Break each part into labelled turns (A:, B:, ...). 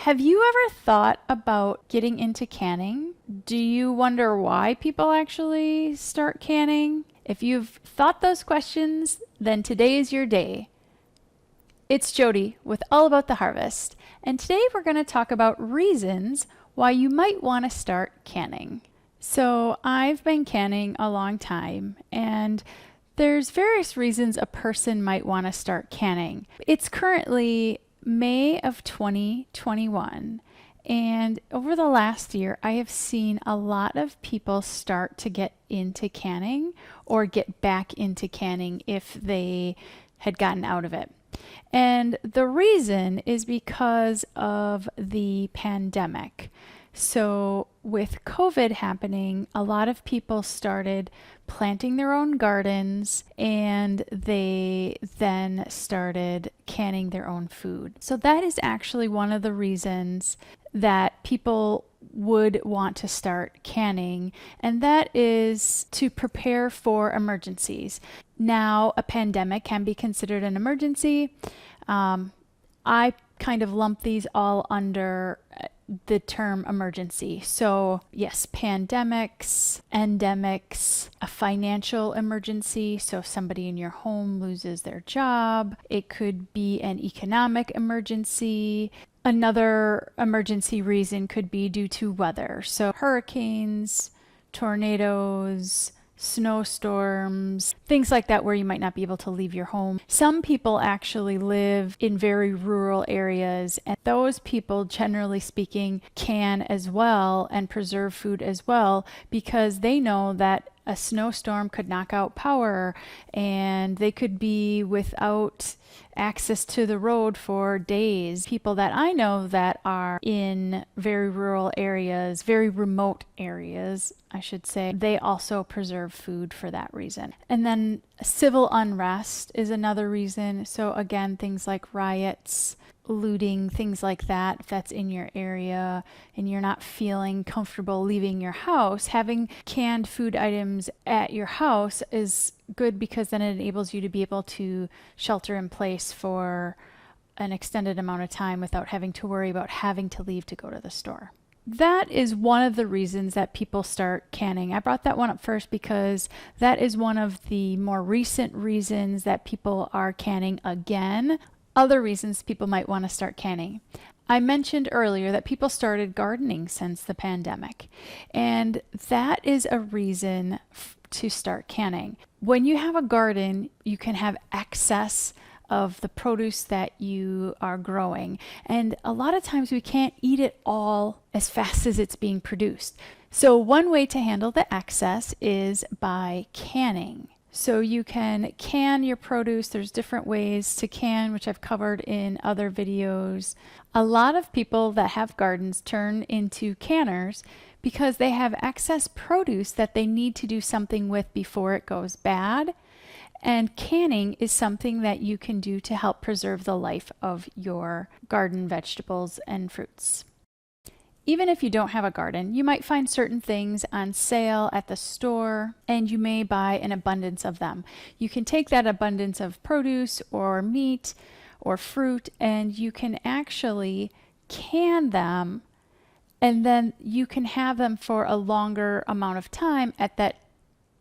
A: Have you ever thought about getting into canning? Do you wonder why people actually start canning? If you've thought those questions, then today is your day. It's Jody with All About the Harvest, and today we're going to talk about reasons why you might want to start canning. So, I've been canning a long time, and there's various reasons a person might want to start canning. It's currently May of 2021, and over the last year, I have seen a lot of people start to get into canning or get back into canning if they had gotten out of it. And the reason is because of the pandemic. So, with COVID happening, a lot of people started planting their own gardens and they then started canning their own food. So, that is actually one of the reasons that people would want to start canning, and that is to prepare for emergencies. Now, a pandemic can be considered an emergency. I kind of lump these all under the term emergency. So, yes, pandemics, endemics, a financial emergency. So, if somebody in your home loses their job, it could be an economic emergency. Another emergency reason could be due to weather. So, hurricanes, tornadoes, snowstorms, things like that where you might not be able to leave your home. Some people actually live in very rural areas, and those people, generally speaking, can as well and preserve food as well because they know that a snowstorm could knock out power and they could be without access to the road for days. People that I know that are in very rural areas, very remote areas, I should say, they also preserve food for that reason. And then civil unrest is another reason. So again, things like riots, looting, things like that, if that's in your area and you're not feeling comfortable leaving your house, having canned food items at your house is good because then it enables you to be able to shelter in place for an extended amount of time without having to worry about having to leave to go to the store. That is one of the reasons that people start canning. I brought that one up first because that is one of the more recent reasons that people are canning again. Other reasons people might want to start canning. I mentioned earlier that people started gardening since the pandemic, and that is a reason to start canning. When you have a garden, you can have excess of the produce that you are growing, and a lot of times we can't eat it all as fast as it's being produced. So one way to handle the excess is by canning. So you can can your produce. There's different ways to can, which I've covered in other videos. A lot of people that have gardens turn into canners because they have excess produce that they need to do something with before it goes bad. And canning is something that you can do to help preserve the life of your garden vegetables and fruits. Even if you don't have a garden, you might find certain things on sale at the store and you may buy an abundance of them. You can take that abundance of produce or meat or fruit and you can actually can them, and then you can have them for a longer amount of time at that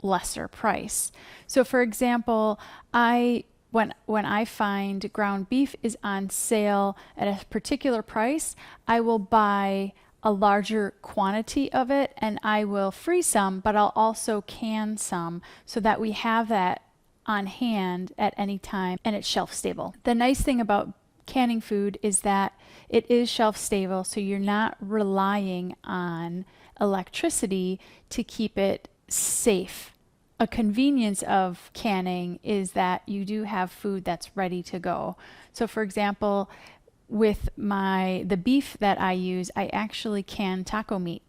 A: lesser price. So for example, when I find ground beef is on sale at a particular price, I will buy a larger quantity of it and I will freeze some, but I'll also can some so that we have that on hand at any time and it's shelf stable. The nice thing about canning food is that it is shelf stable, so you're not relying on electricity to keep it safe. A convenience of canning is that you do have food that's ready to go. So for example, with the beef that I use, I actually can taco meat.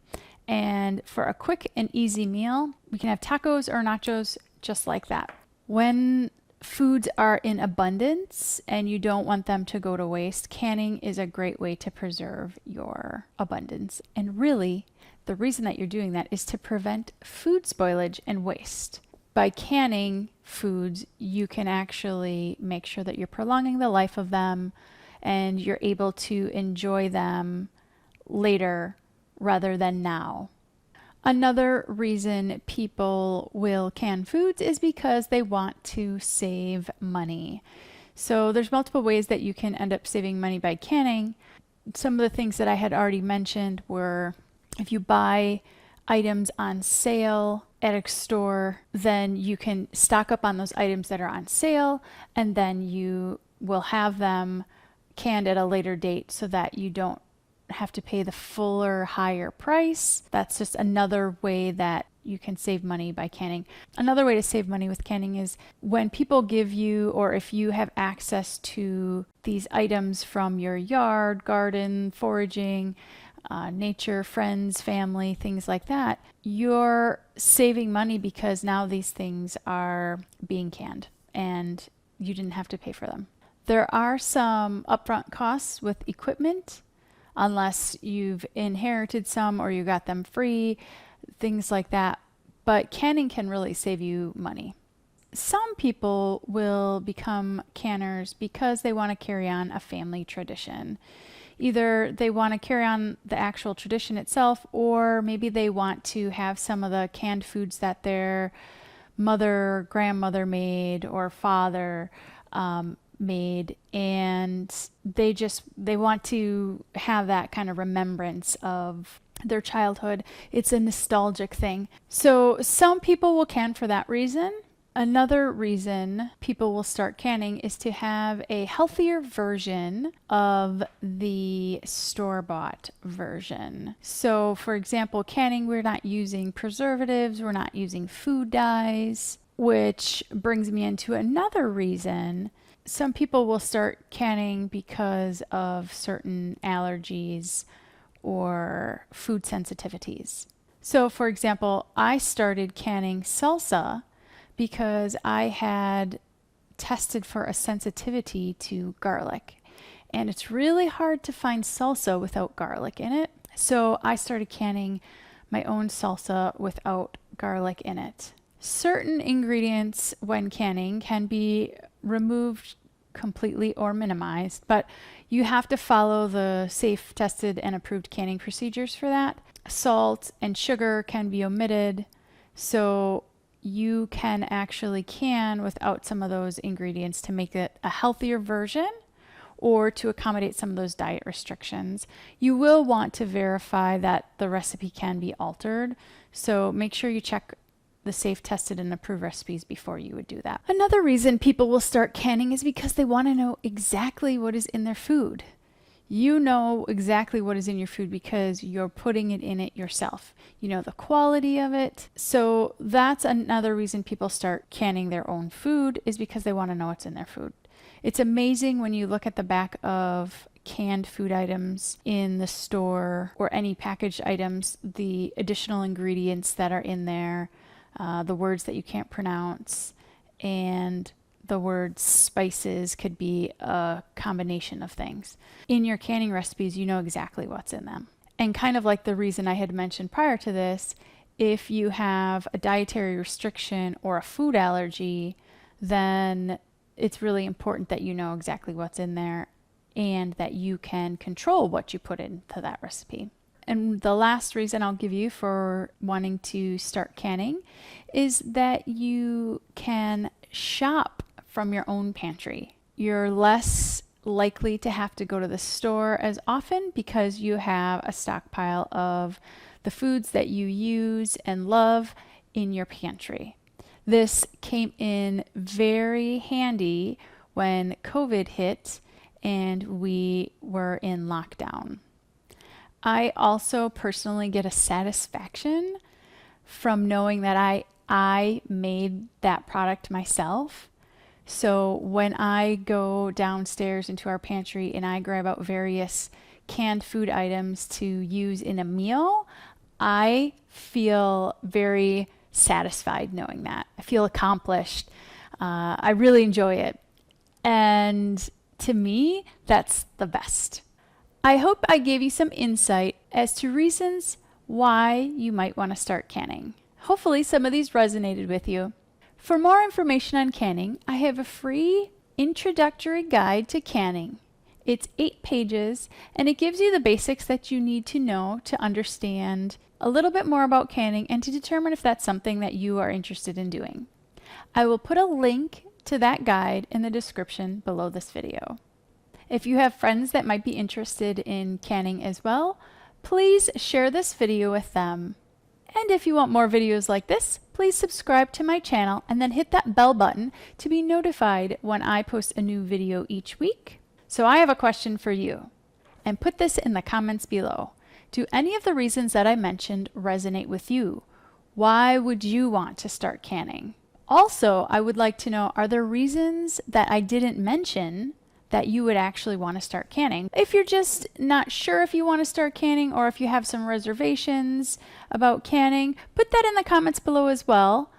A: And for a quick and easy meal, we can have tacos or nachos just like that. When foods are in abundance and you don't want them to go to waste, canning is a great way to preserve your abundance. And really, the reason that you're doing that is to prevent food spoilage and waste. By canning foods, you can actually make sure that you're prolonging the life of them and you're able to enjoy them later rather than now. Another reason people will can foods is because they want to save money. So there's multiple ways that you can end up saving money by canning. Some of the things that I had already mentioned were if you buy items on sale at a store, then you can stock up on those items that are on sale, and then you will have them canned at a later date so that you don't have to pay the fuller, higher price. That's just another way that you can save money by canning. Another way to save money with canning is when people give you, or if you have access to these items from your yard, garden, foraging, nature, friends, family, things like that, you're saving money because now these things are being canned and you didn't have to pay for them. There are some upfront costs with equipment, unless you've inherited some or you got them free, things like that. But canning can really save you money. Some people will become canners because they want to carry on a family tradition. Either they want to carry on the actual tradition itself, or maybe they want to have some of the canned foods that their mother, grandmother made, or father made, and they want to have that kind of remembrance of their childhood. It's a nostalgic thing. So some people will can for that reason. Another reason people will start canning is to have a healthier version of the store-bought version. So for example, canning, we're not using preservatives, we're not using food dyes, which brings me into another reason. Some people will start canning because of certain allergies or food sensitivities. So for example, I started canning salsa because I had tested for a sensitivity to garlic. And it's really hard to find salsa without garlic in it. So I started canning my own salsa without garlic in it. Certain ingredients when canning can be removed completely or minimized, but you have to follow the safe, tested, and approved canning procedures for that. Salt and sugar can be omitted, so you can actually can without some of those ingredients to make it a healthier version or to accommodate some of those diet restrictions. You will want to verify that the recipe can be altered, so make sure you check the safe, tested, and approved recipes before you would do that. Another reason people will start canning is because they want to know exactly what is in their food. You know exactly what is in your food because you're putting it in it yourself. You know the quality of it. So that's another reason people start canning their own food, is because they want to know what's in their food. It's amazing when you look at the back of canned food items in the store or any packaged items, the additional ingredients that are in there, the words that you can't pronounce, and the word spices could be a combination of things. In your canning recipes, you know exactly what's in them. And kind of like the reason I had mentioned prior to this, if you have a dietary restriction or a food allergy, then it's really important that you know exactly what's in there and that you can control what you put into that recipe. And the last reason I'll give you for wanting to start canning is that you can shop from your own pantry. You're less likely to have to go to the store as often because you have a stockpile of the foods that you use and love in your pantry. This came in very handy when COVID hit and we were in lockdown. I also personally get a satisfaction from knowing that I made that product myself. So when I go downstairs into our pantry and I grab out various canned food items to use in a meal, I feel very satisfied knowing that. I feel accomplished. I really enjoy it. And to me, that's the best. I hope I gave you some insight as to reasons why you might want to start canning. Hopefully some of these resonated with you. For more information on canning, I have a free introductory guide to canning. It's 8 pages, and it gives you the basics that you need to know to understand a little bit more about canning and to determine if that's something that you are interested in doing. I will put a link to that guide in the description below this video. If you have friends that might be interested in canning as well, please share this video with them. And if you want more videos like this, please subscribe to my channel and then hit that bell button to be notified when I post a new video each week. So I have a question for you, and put this in the comments below. Do any of the reasons that I mentioned resonate with you? Why would you want to start canning? Also, I would like to know, are there reasons that I didn't mention that you would actually want to start canning? If you're just not sure if you want to start canning, or if you have some reservations about canning, put that in the comments below as well.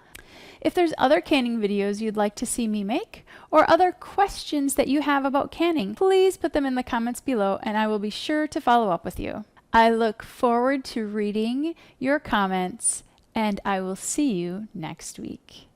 A: If there's other canning videos you'd like to see me make, or other questions that you have about canning, please put them in the comments below and I will be sure to follow up with you. I look forward to reading your comments, and I will see you next week.